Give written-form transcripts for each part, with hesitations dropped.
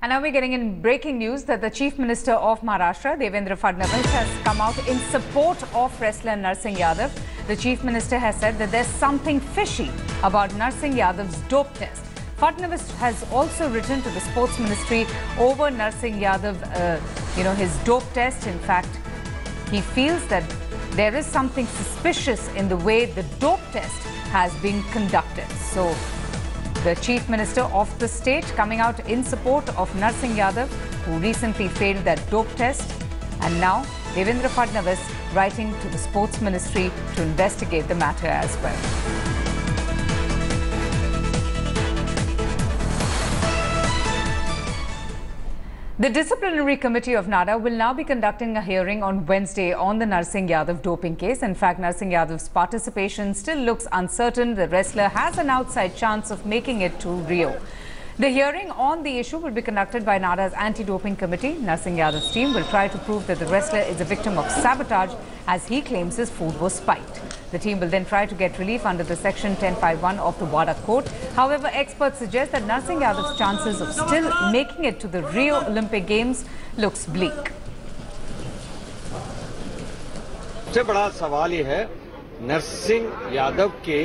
And now we're getting in breaking news that the Chief Minister of Maharashtra, Devendra Fadnavis, has come out in support of wrestler Narsingh Yadav. The Chief Minister has said that there's something fishy about Narsingh Yadav's dope test. Fadnavis has also written to the Sports Ministry over Narsingh Yadav, his dope test. In fact, he feels that there is something suspicious in the way the dope test has been conducted. So, the Chief Minister of the state coming out in support of Narsingh Yadav, who recently failed that dope test. And now, Devendra Fadnavis writing to the Sports Ministry to investigate the matter as well. The Disciplinary Committee of NADA will now be conducting a hearing on Wednesday on the Narsingh Yadav doping case. In fact, Narsingh Yadav's participation still looks uncertain. The wrestler has an outside chance of making it to Rio. The hearing on the issue will be conducted by NADA's anti-doping committee. Narsingh Yadav's team will try to prove that the wrestler is a victim of sabotage as he claims his food was spiked. The team will then try to get relief under the Section 1051 of the WADA Code. However, experts suggest that Narsingh Yadav's chances of still making it to the Rio Olympic Games looks bleak. सबसे बड़ा सवाल ये है नरसिंह यादव के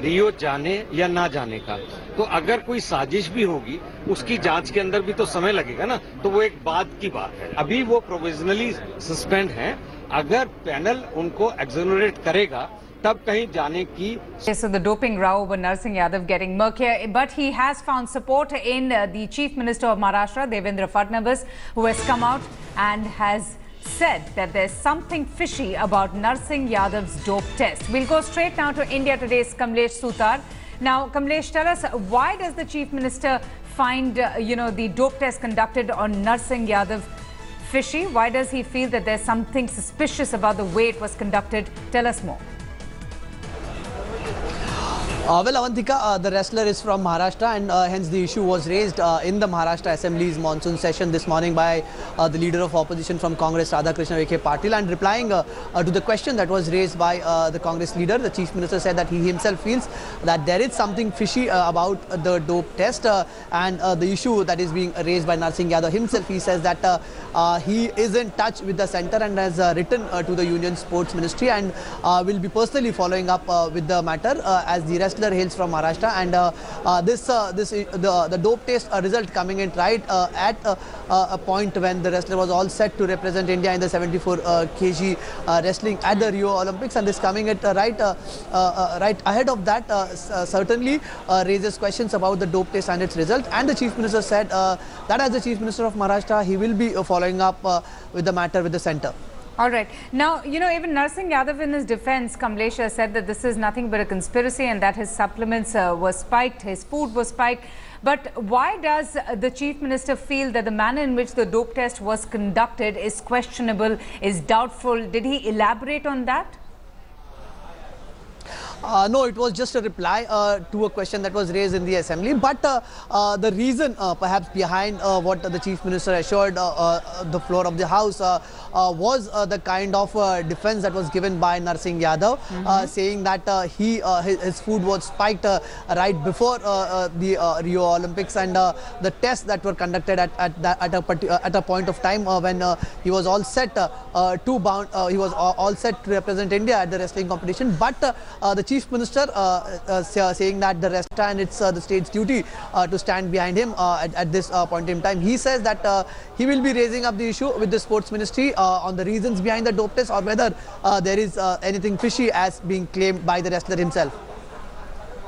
रियो जाने या ना जाने का। तो अगर कोई साजिश भी होगी उसकी जांच के अंदर भी तो समय लगेगा ना, तो वो एक बाद की बात है। अभी वो प्रोविजनली सस्पेंड हैं। अगर पैनल उनको एक्सोनरेट करेगा तब कहीं जाने की। So the doping row over Narsingh Yadav getting murkier, but he has found support in the Chief Minister of Maharashtra, Devendra Fadnavis, who has come out and has said that there's something fishy about Narsingh Yadav's dope test. We'll go straight now to India Today's Kamlesh Sutar. Now, Kamlesh, tell us, why does the Chief Minister find, the dope test conducted on Narsingh Yadav fishy? Why does he feel that there's something suspicious about the way it was conducted? Tell us more. Well, Avantika, the wrestler is from Maharashtra, and hence the issue was raised in the Maharashtra Assembly's monsoon session this morning by the leader of opposition from Congress, Radhakrishna Vikhe Patil. And replying to the question that was raised by the Congress leader, the Chief Minister said that he himself feels that there is something fishy about the dope test and the issue that is being raised by Narsingh Yadav himself. He says that he is in touch with the centre and has written to the Union Sports Ministry and will be personally following up with the matter as the wrestler hails from Maharashtra, and the dope test result coming in right at a point when the wrestler was all set to represent India in the 74 kg wrestling at the Rio Olympics, and this coming at right ahead of that certainly raises questions about the dope test and its result. And the Chief Minister said that as the Chief Minister of Maharashtra, he will be following up with the matter with the centre. All right. Now, even Narsingh Yadav in his defense, Kamlesh, has said that this is nothing but a conspiracy and that his supplements were spiked, his food was spiked. But why does the Chief Minister feel that the manner in which the dope test was conducted is questionable, is doubtful? Did he elaborate on that? No, it was just a reply to a question that was raised in the assembly. But the reason perhaps behind what the Chief Minister assured the floor of the House was the kind of defense that was given by Narsingh Yadav, saying that his food was spiked right before the Rio Olympics, and the tests that were conducted at a point of time when he was all set he was all set to represent India at the wrestling competition. But the Chief Minister saying that the wrestler and it's the state's duty to stand behind him at this point in time. He says that he will be raising up the issue with the Sports Ministry on the reasons behind the dope test, or whether there is anything fishy as being claimed by the wrestler himself.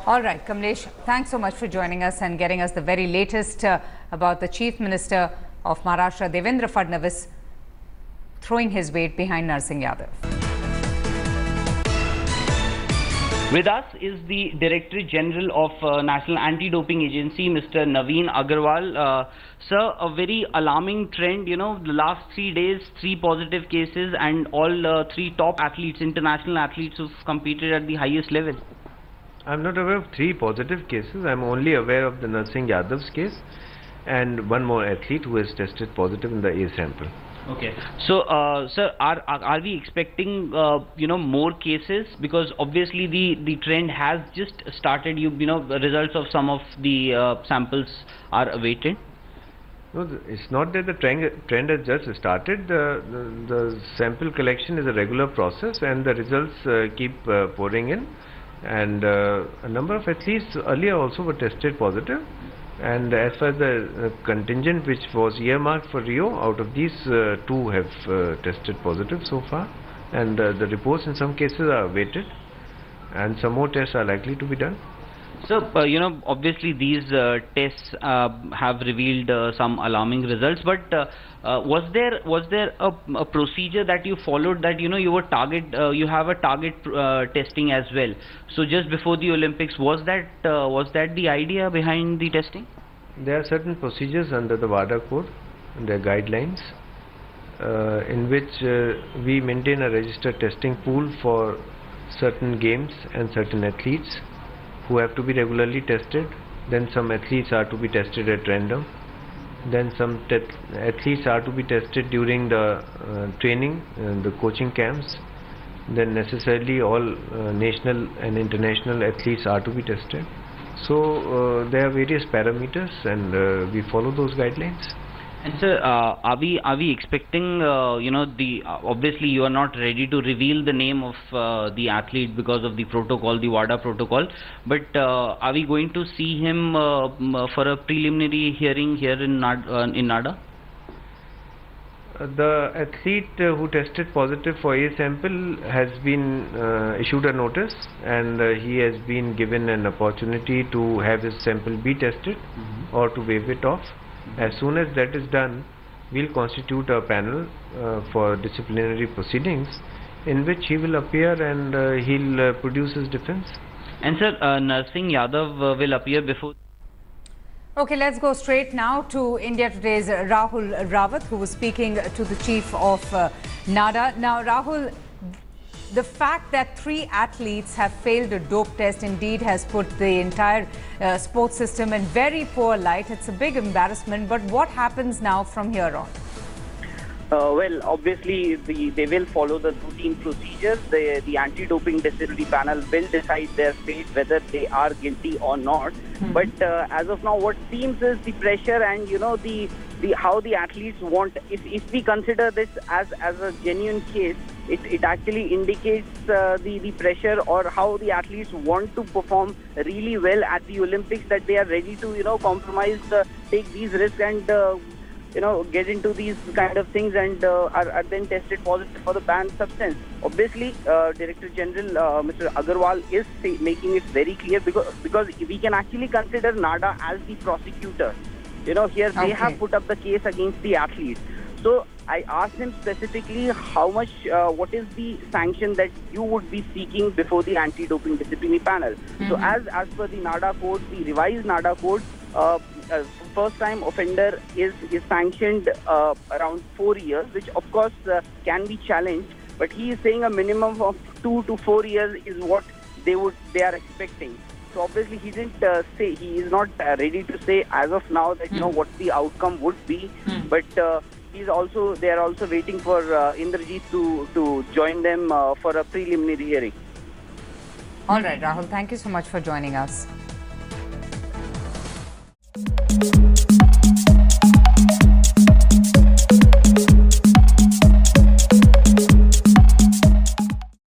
All right, Kamlesh, thanks so much for joining us and getting us the very latest about the Chief Minister of Maharashtra, Devendra Fadnavis, throwing his weight behind Narsingh Yadav. With us is the Director General of National Anti-Doping Agency, Mr. Naveen Agarwal. Sir, a very alarming trend, the last 3 days, 3 positive cases, and all 3 top athletes, international athletes who've competed at the highest level. I'm not aware of 3 positive cases. I'm only aware of the Narsingh Yadav's case and one more athlete who has tested positive in the A sample. Okay. So, sir, are we expecting more cases? Because obviously the trend has just started. The results of some of the samples are awaited. No, it's not that the trend has just started. The sample collection is a regular process, and the results keep pouring in. And a number of athletes earlier also were tested positive. And as far as the contingent which was earmarked for Rio, out of these, 2 have tested positive so far. And the reports in some cases are awaited, and some more tests are likely to be done. So, obviously these tests have revealed some alarming results, but was there a procedure that you followed, that you have a target testing as well? So just before the Olympics, was that the idea behind the testing? There are certain procedures under the WADA code and their guidelines, in which we maintain a registered testing pool for certain games and certain athletes who have to be regularly tested. Then some athletes are to be tested at random. Then some athletes are to be tested during the training, the coaching camps. Then necessarily all national and international athletes are to be tested. So there are various parameters, and we follow those guidelines. And sir, are we expecting, obviously you are not ready to reveal the name of the athlete because of the protocol, the WADA protocol, but are we going to see him for a preliminary hearing here in NADA? The athlete who tested positive for A sample has been issued a notice, and he has been given an opportunity to have his sample be tested or to waive it off. As soon as that is done, we'll constitute a panel for disciplinary proceedings, in which he will appear and he'll produce his defense. And sir, Narsingh Yadav will appear before. Okay, let's go straight now to India Today's Rahul Rawat, who was speaking to the chief of NADA. Now, Rahul, the fact that 3 athletes have failed a dope test indeed has put the entire sports system in very poor light. It's a big embarrassment, but what happens now from here on? Well, obviously, they will follow the routine procedures. The anti-doping disciplinary panel will decide their fate, whether they are guilty or not. But as of now, what seems is the pressure and, how the athletes want. If we consider this as a genuine case, it actually indicates the pressure, or how the athletes want to perform really well at the Olympics, that they are ready to, compromise, take these risks and get into these kind of things, and are then tested positive for the banned substance. Obviously, Director General Mr. Agarwal is making it very clear, because we can actually consider NADA as the prosecutor. Here they have put up the case against the athletes. So I asked him specifically how much, what is the sanction that you would be seeking before the anti-doping disciplinary panel. So as per the NADA code, the revised NADA code, first-time offender is sanctioned around 4 years, which of course can be challenged. But he is saying a minimum of 2 to 4 years is what they are expecting. So obviously he didn't say, he is not ready to say as of now that what the outcome would be. But they are also waiting for Indrajit to join them for a preliminary hearing. All right, Rahul, thank you so much for joining us.